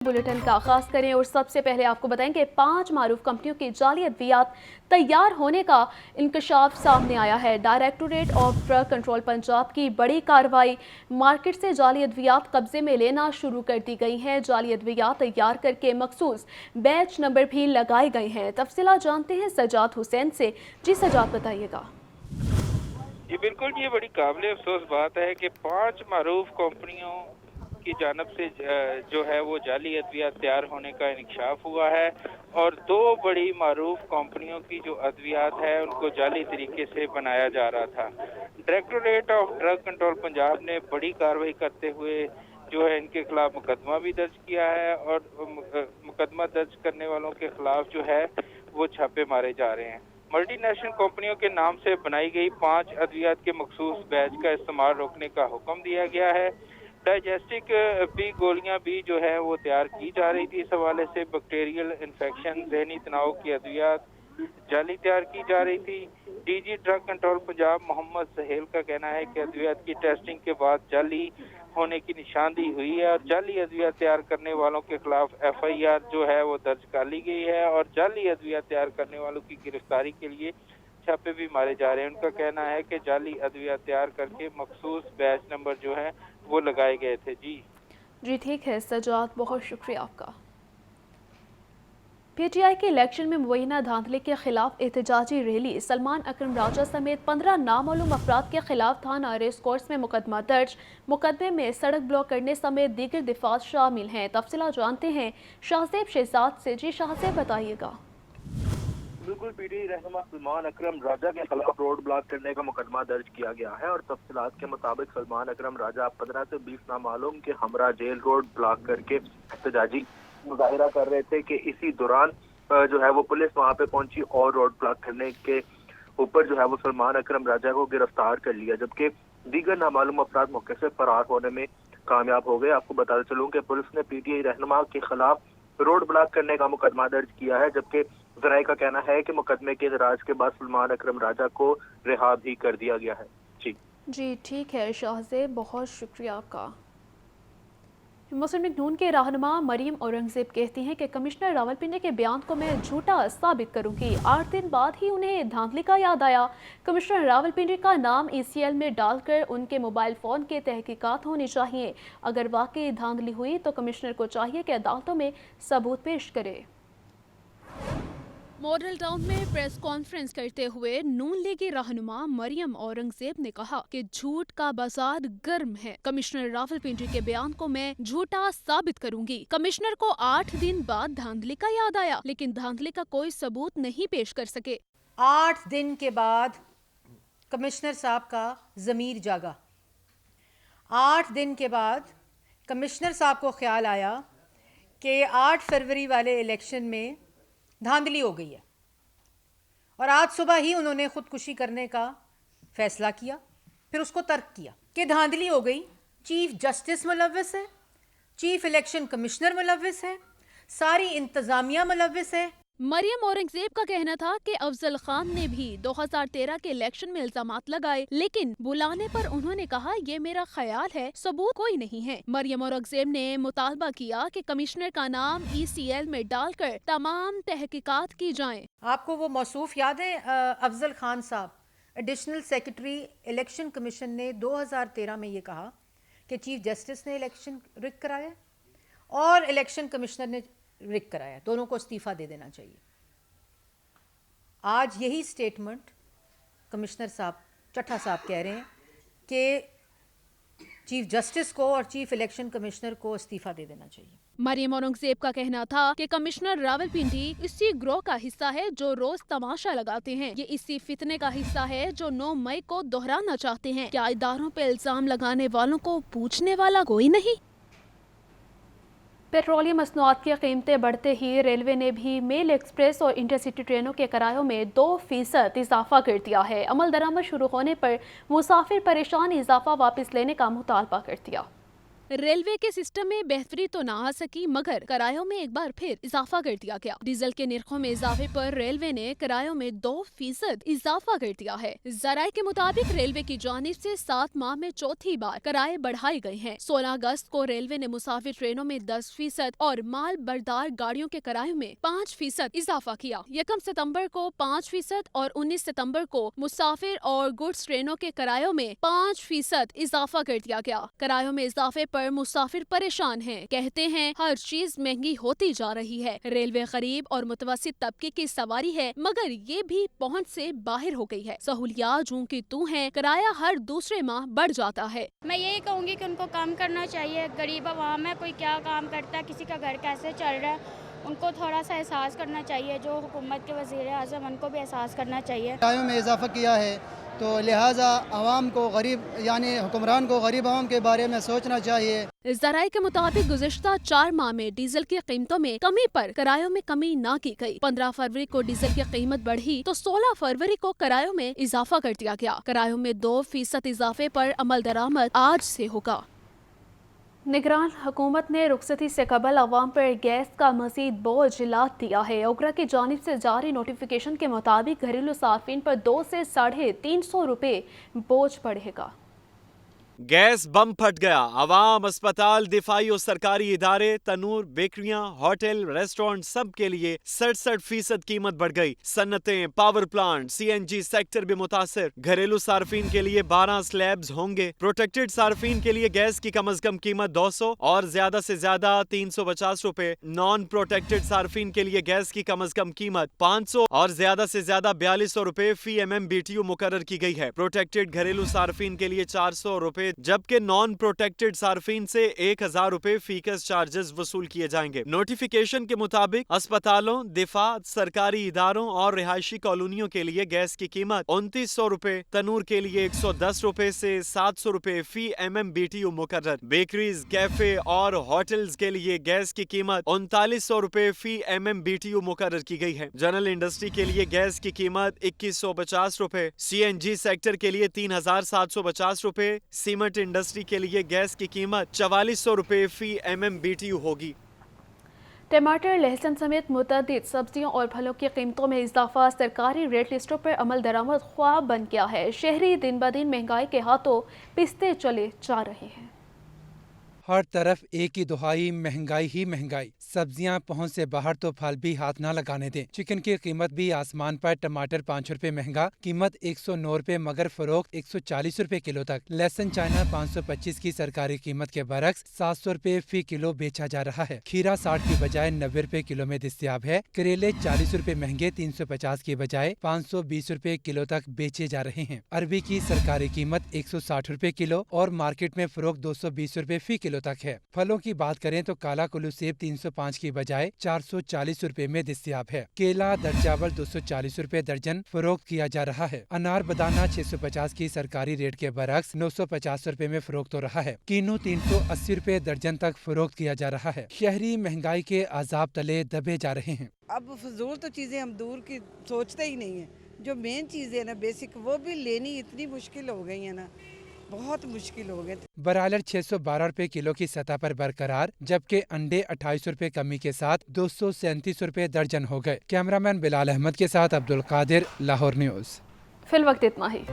Bulletin का आगाज करें और सबसे पहले आपको बताएं कि 5 मारूफ कंपनियों की जाली अद्वियात तैयार होने का इंकशाफ सामने आया है। Directorate of drug control Punjab की बड़ी कार्रवाई, मार्केट से जाली अद्वियात कब्जे में लेना शुरू कर दी गई हैं। जाली अद्वियात तैयार करके मखसूस बैच नंबर भी लगाए गए हैं। तफसीलात जानते हैं सजाद हुसैन से। जी सजाद, बताइएगा। जी बिल्कुल, ये बड़ी काबिल अफसोस बात है कि 5 मारूफ कंपनियों की जानब से जो है वो जाली अद्वियात तैयार होने का इंकशाफ हुआ है और 2 बड़ी मारूफ कंपनियों की जो अद्वियात है उनको जाली तरीके से बनाया जा रहा था। Directorate of drug control Punjab ने बड़ी कार्रवाई करते हुए जो है इनके खिलाफ मुकदमा भी दर्ज किया है और मुकदमा दर्ज करने वालों के खिलाफ जो है वो छापे मारे जा रहे हैं। मल्टी नेशनल कंपनियों के नाम से बनाई गई 5 अद्वियात के मखसूस बैच का इस्तेमाल रोकने का हुक्म दिया गया है। डाइजेस्टिक भी गोलियां भी जो है वो तैयार की जा रही थी। इस हवाले से बैक्टीरियल इन्फेक्शन, ज़हनी तनाव की अद्वियात जाली तैयार की जा रही थी। DG drug control Punjab Mohammad Sohail का कहना है कि अद्वियात की टेस्टिंग के बाद जाली होने की निशानदेही हुई है और जाली अद्वियात तैयार करने वालों के खिलाफ FIR जो है वो दर्ज कर ली गई है और जाली अद्वियात तैयार करने वालों की गिरफ्तारी के लिए छापे भी मारे जा रहे हैं। उनका कहना है कि जाली अद्वियात तैयार करके मखसूस बैच नंबर जो है वो लगाए गए थे। जी ठीक है सजाद, बहुत शुक्रिया आपका। PTI के इलेक्शन में मुबैना धांधले के खिलाफ एहतजाजी रैली, सलमान अकरम राजा समेत 15 नामालूम अफराद के खिलाफ थाना रेस कोर्स में मुकदमा दर्ज। मुकदमे में सड़क ब्लॉक करने समेत दीगर दिफात शामिल हैं। तफसीलात जानते हैं शाहजेब शहजाद से। जी शाहजेब, बताइएगा। बिल्कुल, PTI रहनुमा सलमान अकरम राजा के खिलाफ रोड ब्लॉक करने का मुकदमा दर्ज किया गया है और तफसीलात के मुताबिक सलमान अकरम राजा 15 से 20 नामालूम के हमरा जेल रोड ब्लॉक करके एहतजाजी मुजाहिरा कर रहे थे कि इसी दौरान जो है वो पुलिस वहां पे पहुंची और रोड ब्लॉक करने के ऊपर जो है वो सलमान अकरम राजा को गिरफ्तार कर लिया, जबकि दीगर नामालूम अफराद मौके से फरार होने में कामयाब हो गए। आपको बताते चलूं कि पुलिस ने PTI रहनुमा के खिलाफ रोड ब्लॉक करने का मुकदमा दर्ज किया है, जबकि ज़राए का कहना है कि मुकदमे के इतराज के बाद सलमान अकरम राजा को रिहा भी कर दिया गया है। जी ठीक है शाहजेब, बहुत शुक्रिया आपका। मुस्लिम लीग नून के रहनुमा मरियम औरंगजेब कहती हैं कि कमिश्नर रावलपिंडी के बयान को मैं झूठा साबित करूंगी। 8 दिन बाद ही उन्हें धांधली का याद आया। कमिश्नर रावलपिंडी का नाम ECL में डालकर उनके मोबाइल फ़ोन के तहकीकात होनी चाहिए। अगर वाकई धांधली हुई तो कमिश्नर को चाहिए कि अदालतों में सबूत पेश करे। मॉडल टाउन में प्रेस कॉन्फ्रेंस करते हुए नून लीगी रहनुमा मरियम औरंगजेब ने कहा कि झूठ का बाजार गर्म है। कमिश्नर रावलपिंडी के बयान को मैं झूठा साबित करूंगी। कमिश्नर को 8 दिन बाद धांधली का याद आया, लेकिन धांधली का कोई सबूत नहीं पेश कर सके। 8 दिन के बाद कमिश्नर साहब का ज़मीर जागा। 8 दिन के बाद कमिश्नर साहब को ख्याल आया कि 8 फरवरी वाले इलेक्शन में धांधली हो गई है और आज सुबह ही उन्होंने खुदकुशी करने का फैसला किया, फिर उसको तर्क किया कि धांधली हो गई। चीफ जस्टिस मुलव्विस है, चीफ इलेक्शन कमिश्नर मुलव्विस है, सारी इंतजामिया मुलव्विस है। मरियम औरंगजेब का कहना था कि अफजल खान ने भी 2013 के इलेक्शन में इल्जामात लगाए, लेकिन बुलाने पर उन्होंने कहा ये मेरा ख्याल है, सबूत कोई नहीं है। मरियम औरंगजेब ने मुतालबा किया कि कमिश्नर का नाम ECL में डालकर तमाम तहकीकात की जाएं। आपको वो मौसूफ याद है, अफजल खान साहब एडिशनल सेक्रेटरी इलेक्शन कमीशन ने 2013 में ये कहा कि चीफ जस्टिस ने इलेक्शन रिग कराया और इलेक्शन कमिश्नर ने रिग कराया, दोनों को इस्तीफ़ा दे देना चाहिए। आज यही स्टेटमेंट कमिश्नर साहब चट्टा साहब कह रहे हैं कि चीफ जस्टिस को और चीफ इलेक्शन कमिश्नर को इस्तीफ़ा दे देना चाहिए। मरियम औरंगजेब का कहना था कि कमिश्नर रावलपिंडी इसी ग्रोह का हिस्सा है जो रोज तमाशा लगाते हैं। ये इसी फितने का हिस्सा है जो 9 मई को दोहराना चाहते हैं। क्या इदारों पे इल्जाम लगाने वालों को पूछने वाला कोई नहीं? पेट्रोलियम मसनूआत की कीमतें बढ़ते ही रेलवे ने भी मेल एक्सप्रेस और इंटरसिटी ट्रेनों के किरायों में 2% इजाफा कर दिया है। अमल दरामद शुरू होने पर मुसाफिर परेशान इजाफा वापस लेने का मुतालबा कर दिया। रेलवे के सिस्टम में बेहतरी तो ना आ सकी, मगर किरायों में एक बार फिर इजाफा कर दिया गया। डीजल के निर्खों में इजाफे पर रेलवे ने किरायों में 2% इजाफा कर दिया है। जराये के मुताबिक रेलवे की जानिब से 7 माह में चौथी बार किराए बढ़ाए गए हैं। 16 अगस्त को रेलवे ने मुसाफिर ट्रेनों में 10% और माल बरदार गाड़ियों के किरायों में 5% इजाफा किया। 1 सितम्बर को 5% और 19 सितम्बर को मुसाफिर और गुड्स ट्रेनों के किरायों में 5% इजाफा कर दिया गया। किरायों में इजाफे पर मुसाफिर परेशान हैं। कहते हैं हर चीज महंगी होती जा रही है। रेलवे गरीब और मुतवस्सित तबके की सवारी है, मगर ये भी पहुंच से बाहर हो गई है। सहूलियात जूं की तू है, किराया हर दूसरे माह बढ़ जाता है। मैं यही कहूँगी कि उनको काम करना चाहिए। गरीब आवाम है, कोई क्या काम करता है, किसी का घर कैसे चल रहा है, उनको थोड़ा सा एहसास करना चाहिए। जो हुकूमत के वज़ीर आज़म, उनको भी एहसास करना चाहिए। किरायों में इजाफा किया है, तो लिहाजा आवाम को, गरीब यानी हुक्मरान को गरीब आवाम के बारे में सोचना चाहिए। इस जराये के मुताबिक गुज़िश्ता 4 माह में डीजल की कीमतों में कमी पर किरायों में कमी ना की गई। 15 फरवरी को डीजल की कीमत बढ़ी तो 16 फरवरी को किरायों में इजाफा कर दिया गया। किरायों में 2% इजाफे पर अमल दरामद आज से होगा। निगरान हुकूमत ने रुखसती से कबल अवाम पर गैस का मजीद बोझ लाद दिया है। ओगरा की जानिब से जारी नोटिफिकेशन के मुताबिक घरेलू सार्फिन पर 200 से 350 रुपये बोझ पड़ेगा। गैस बम फट गया। अवाम, अस्पताल, दिफाई और सरकारी इदारे, तनूर, बेकरियां, होटल, रेस्टोरेंट सब के लिए 67% कीमत बढ़ गई। सन्नतें, पावर प्लांट, CNG सेक्टर भी मुतासिर। घरेलू सार्फिन के लिए 12 स्लैब्स होंगे। प्रोटेक्टेड सार्फिन के लिए गैस की कम अज कम कीमत 200 और ज्यादा से ज्यादा 350 रुपए। नॉन प्रोटेक्टेड सार्फिन के लिए गैस की कम अज कम कीमत 500 और ज्यादा से ज्यादा 4200 रुपए फी MMBTU मुकर्रर की गई है। प्रोटेक्टेड घरेलू सार्फिन के लिए 400 रुपए, जबकि नॉन प्रोटेक्टेड सार्फिन से 1000 रुपए फीकस चार्जेस वसूल किए जाएंगे। नोटिफिकेशन के मुताबिक अस्पतालों, दिफा, सरकारी इदारों और रिहायशी कॉलोनियों के लिए गैस की कीमत 2900 रुपए, तनूर के लिए 110 रुपए से 700 रुपए फी MMBTU मुकर्रर। बेकरीज, कैफे और होटल्स के लिए गैस की कीमत 3900 रुपए फी MMBTU मुकर्रर की गई है। जनरल इंडस्ट्री के लिए गैस की कीमत 2150 रुपए, CNG सेक्टर के लिए 3750 रुपए, सीमेंट इंडस्ट्री के लिए गैस की कीमत 4400 रुपए फी MMBTU होगी। टमाटर, लहसुन समेत मुतअद्दिद सब्जियों और फलों की कीमतों में इजाफा सरकारी रेट लिस्टों पर अमल दरामद ख्वाब बन गया है। शहरी दिन ब दिन महंगाई के हाथों पिसते चले जा रहे हैं। हर तरफ एक ही दुहाई, महंगाई ही महंगाई। सब्जियां पहुंच से बाहर तो फल भी हाथ ना लगाने दें। चिकन की कीमत भी आसमान पर। टमाटर 5 रुपए महंगा, कीमत 109 रुपए मगर फरोख्त 140 रुपए किलो तक। लहसुन चाइना 525 की सरकारी कीमत के बरक्स 700 रुपए फी किलो बेचा जा रहा है। खीरा 60 की बजाय 90 रुपए किलो में दस्तयाब है। करेले 40 रुपए महंगे 350 की बजाय 520 रुपए किलो तक बेचे जा रहे हैं। अरबी की सरकारी कीमत 160 रुपए किलो और मार्केट में फरोख्त 220 रुपए फी किलो तक है। फलों की बात करें तो काला कुल्लू सेब 305 की बजाय 440 रुपए में दस्तयाब है। केला दर्जावल 240 रुपए दर्जन फरोख्त किया जा रहा है। अनार बदाना 650 की सरकारी रेट के बरक्स 950 रुपए में फरोख्त हो रहा है। कीनू 380 रुपए दर्जन तक फरोख्त किया जा रहा है। शहरी महंगाई के अजाब तले दबे जा रहे हैं। अब फजूल तो चीजें हम दूर की सोचते ही नहीं है। जो मेन चीजें है ना, बेसिक, वो भी लेनी इतनी मुश्किल हो गई है ना, बहुत मुश्किल हो गए। ब्रायलर 612 रुपए किलो की सतह पर बरकरार, जबकि अंडे 28 रुपए कमी के साथ 237 रुपए दर्जन हो गए। कैमरामैन बिलाल अहमद के साथ अब्दुल कादिर, लाहौर न्यूज़। फिलवक्त इतना ही।